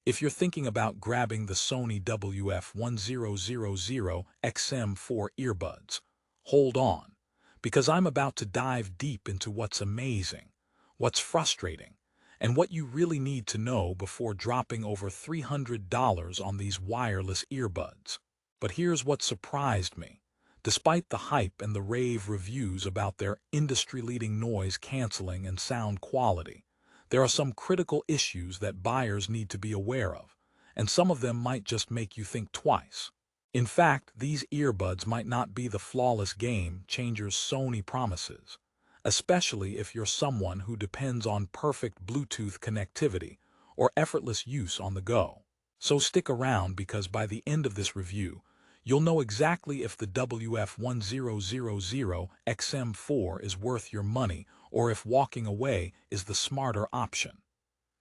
If you're thinking about grabbing the Sony WF-1000XM4 earbuds, hold on, because I'm about to dive deep into what's amazing, what's frustrating, and what you really need to know before dropping over $300 on these wireless earbuds. But here's what surprised me. Despite the hype and the rave reviews about their industry-leading noise canceling and sound quality, there are some critical issues that buyers need to be aware of, and some of them might just make you think twice. In fact, these earbuds might not be the flawless game changers Sony promises, especially if you're someone who depends on perfect Bluetooth connectivity or effortless use on the go. So stick around, because by the end of this review, you'll know exactly if the WF-1000XM4 is worth your money or if walking away is the smarter option.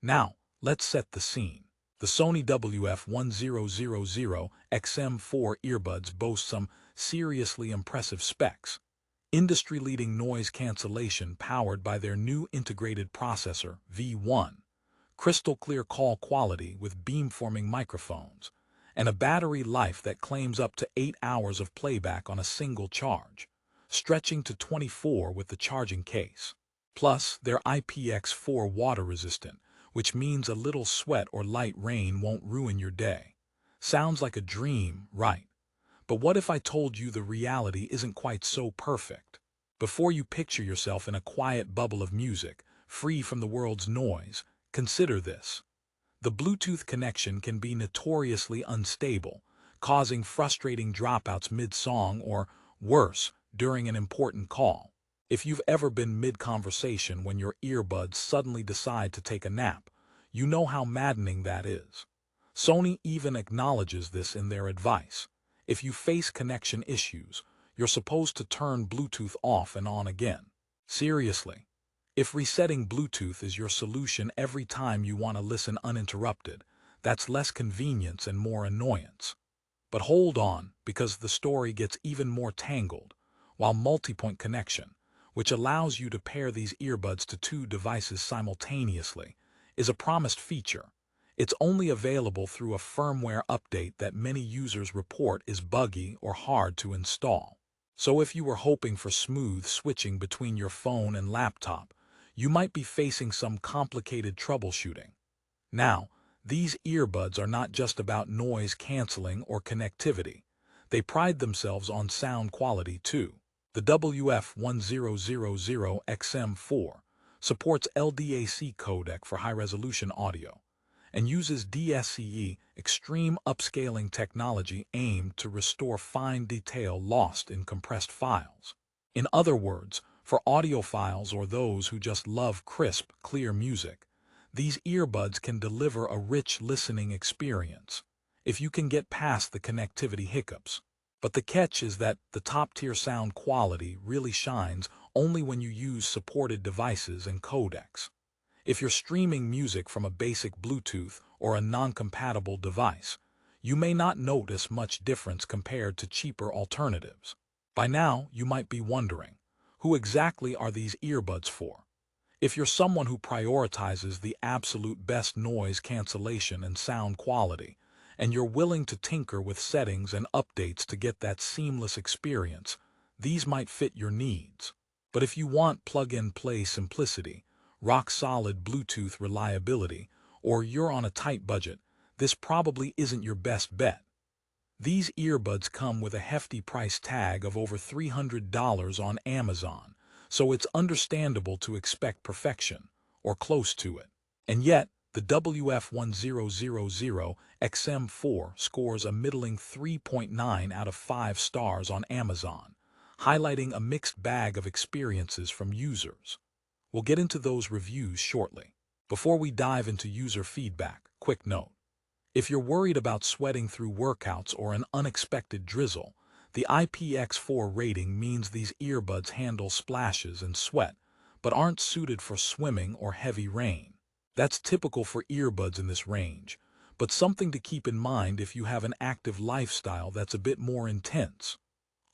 Now, let's set the scene. The Sony WF-1000XM4 earbuds boast some seriously impressive specs. Industry-leading noise cancellation powered by their new integrated processor, V1, crystal-clear call quality with beamforming microphones, and a battery life that claims up to 8 hours of playback on a single charge, stretching to 24 with the charging case. Plus, they're IPX4 water-resistant, which means a little sweat or light rain won't ruin your day. Sounds like a dream, right? But what if I told you the reality isn't quite so perfect? Before you picture yourself in a quiet bubble of music, free from the world's noise, consider this. The Bluetooth connection can be notoriously unstable, causing frustrating dropouts mid-song or, worse, during an important call. If you've ever been mid-conversation when your earbuds suddenly decide to take a nap, you know how maddening that is. Sony even acknowledges this in their advice. If you face connection issues, you're supposed to turn Bluetooth off and on again. Seriously. If resetting Bluetooth is your solution every time you want to listen uninterrupted, that's less convenience and more annoyance. But hold on, because the story gets even more tangled. While multi-point connection, which allows you to pair these earbuds to 2 devices simultaneously, is a promised feature, it's only available through a firmware update that many users report is buggy or hard to install. So if you were hoping for smooth switching between your phone and laptop, you might be facing some complicated troubleshooting. Now, these earbuds are not just about noise canceling or connectivity. They pride themselves on sound quality too. The WF-1000XM4 supports LDAC codec for high-resolution audio and uses DSCE extreme upscaling technology aimed to restore fine detail lost in compressed files. In other words, for audiophiles or those who just love crisp, clear music, these earbuds can deliver a rich listening experience, if you can get past the connectivity hiccups. But the catch is that the top-tier sound quality really shines only when you use supported devices and codecs. If you're streaming music from a basic Bluetooth or a non-compatible device, you may not notice much difference compared to cheaper alternatives. By now, you might be wondering, who exactly are these earbuds for? If you're someone who prioritizes the absolute best noise cancellation and sound quality, and you're willing to tinker with settings and updates to get that seamless experience, these might fit your needs. But if you want plug-and-play simplicity, rock-solid Bluetooth reliability, or you're on a tight budget, this probably isn't your best bet. These earbuds come with a hefty price tag of over $300 on Amazon, so it's understandable to expect perfection, or close to it. And yet, the WF-1000XM4 scores a middling 3.9 out of 5 stars on Amazon, highlighting a mixed bag of experiences from users. We'll get into those reviews shortly. Before we dive into user feedback, quick note. If you're worried about sweating through workouts or an unexpected drizzle, the IPX4 rating means these earbuds handle splashes and sweat, but aren't suited for swimming or heavy rain. That's typical for earbuds in this range, but something to keep in mind if you have an active lifestyle that's a bit more intense.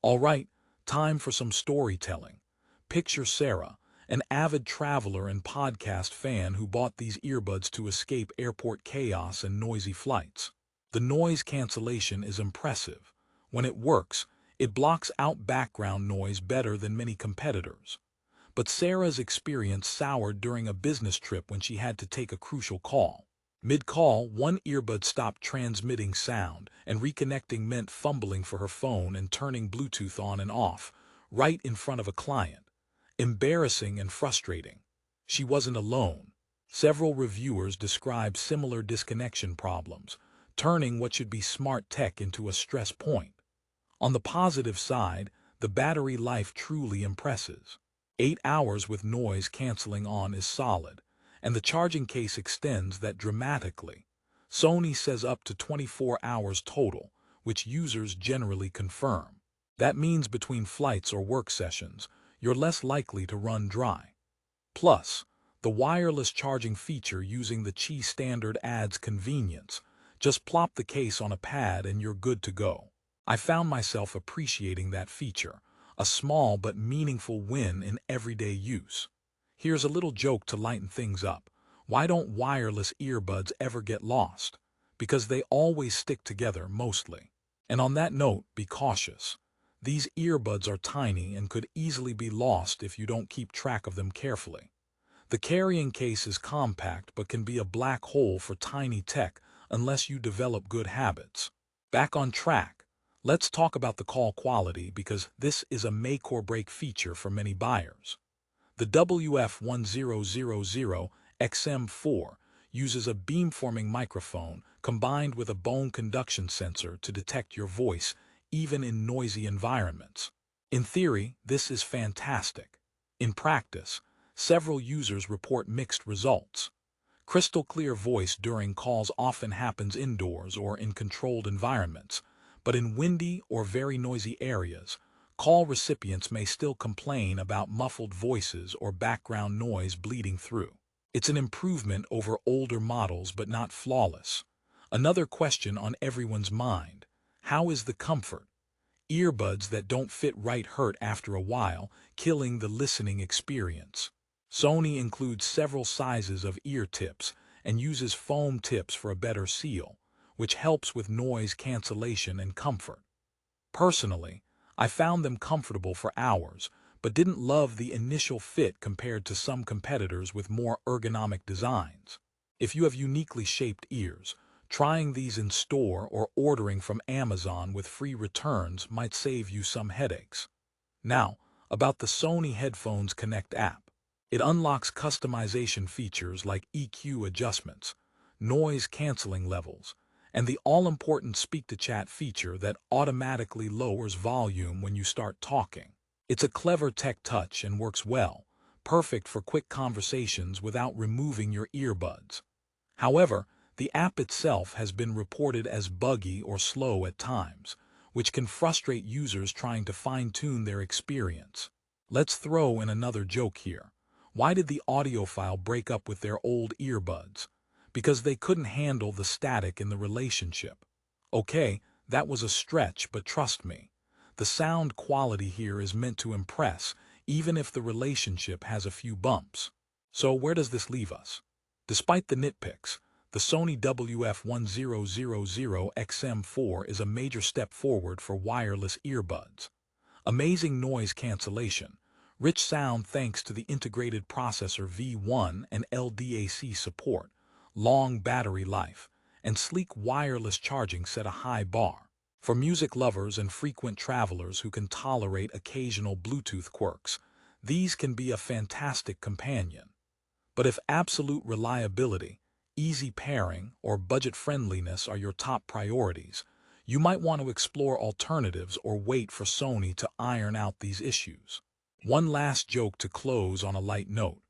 All right, time for some storytelling. Picture Sarah, an avid traveler and podcast fan who bought these earbuds to escape airport chaos and noisy flights. The noise cancellation is impressive. When it works, it blocks out background noise better than many competitors. But Sarah's experience soured during a business trip when she had to take a crucial call. Mid-call, one earbud stopped transmitting sound, and reconnecting meant fumbling for her phone and turning Bluetooth on and off, right in front of a client. Embarrassing and frustrating. She wasn't alone. Several reviewers described similar disconnection problems, turning what should be smart tech into a stress point. On the positive side, the battery life truly impresses. 8 hours with noise canceling on is solid, and the charging case extends that dramatically. Sony says up to 24 hours total, which users generally confirm. That means between flights or work sessions, you're less likely to run dry. Plus, the wireless charging feature using the Qi standard adds convenience. Just plop the case on a pad and you're good to go. I found myself appreciating that feature, a small but meaningful win in everyday use. Here's a little joke to lighten things up. Why don't wireless earbuds ever get lost? Because they always stick together mostly. And on that note, be cautious. These earbuds are tiny and could easily be lost if you don't keep track of them carefully. The carrying case is compact but can be a black hole for tiny tech unless you develop good habits. Back on track, let's talk about the call quality because this is a make-or-break feature for many buyers. The WF-1000XM4 uses a beamforming microphone combined with a bone conduction sensor to detect your voice even in noisy environments. In theory, this is fantastic. In practice, several users report mixed results. Crystal clear voice during calls often happens indoors or in controlled environments, but in windy or very noisy areas, call recipients may still complain about muffled voices or background noise bleeding through. It's an improvement over older models but not flawless. Another question on everyone's mind: how is the comfort? Earbuds that don't fit right hurt after a while, killing the listening experience. Sony includes several sizes of ear tips and uses foam tips for a better seal, which helps with noise cancellation and comfort. Personally, I found them comfortable for hours, but didn't love the initial fit compared to some competitors with more ergonomic designs. If you have uniquely shaped ears, trying these in store or ordering from Amazon with free returns might save you some headaches. Now, about the Sony Headphones Connect app. It unlocks customization features like EQ adjustments, noise canceling levels, and the all-important speak-to-chat feature that automatically lowers volume when you start talking. It's a clever tech touch and works well, perfect for quick conversations without removing your earbuds. However, the app itself has been reported as buggy or slow at times, which can frustrate users trying to fine-tune their experience. Let's throw in another joke here. Why did the audiophile break up with their old earbuds? Because they couldn't handle the static in the relationship. Okay, that was a stretch, but trust me, the sound quality here is meant to impress, even if the relationship has a few bumps. So where does this leave us? Despite the nitpicks, the Sony WF-1000XM4 is a major step forward for wireless earbuds. Amazing noise cancellation, rich sound thanks to the integrated processor V1 and LDAC support, long battery life, and sleek wireless charging set a high bar. For music lovers and frequent travelers who can tolerate occasional Bluetooth quirks, these can be a fantastic companion. But if absolute reliability, easy pairing, or budget friendliness are your top priorities, you might want to explore alternatives or wait for Sony to iron out these issues. One last joke to close on a light note.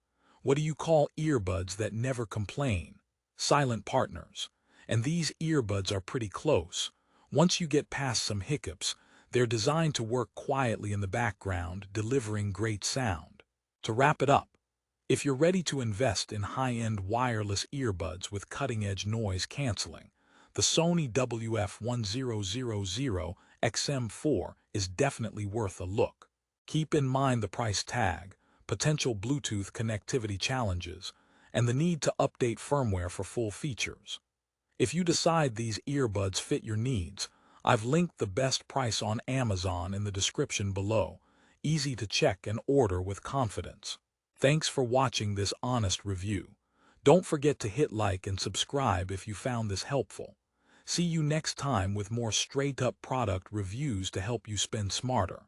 What do you call earbuds that never complain? Silent partners. And these earbuds are pretty close. Once you get past some hiccups, they're designed to work quietly in the background, delivering great sound. To wrap it up, if you're ready to invest in high-end wireless earbuds with cutting-edge noise canceling, the Sony WF-1000XM4 is definitely worth a look. Keep in mind the price tag, potential Bluetooth connectivity challenges, and the need to update firmware for full features. If you decide these earbuds fit your needs, I've linked the best price on Amazon in the description below. Easy to check and order with confidence. Thanks for watching this honest review. Don't forget to hit like and subscribe if you found this helpful. See you next time with more straight-up product reviews to help you spend smarter.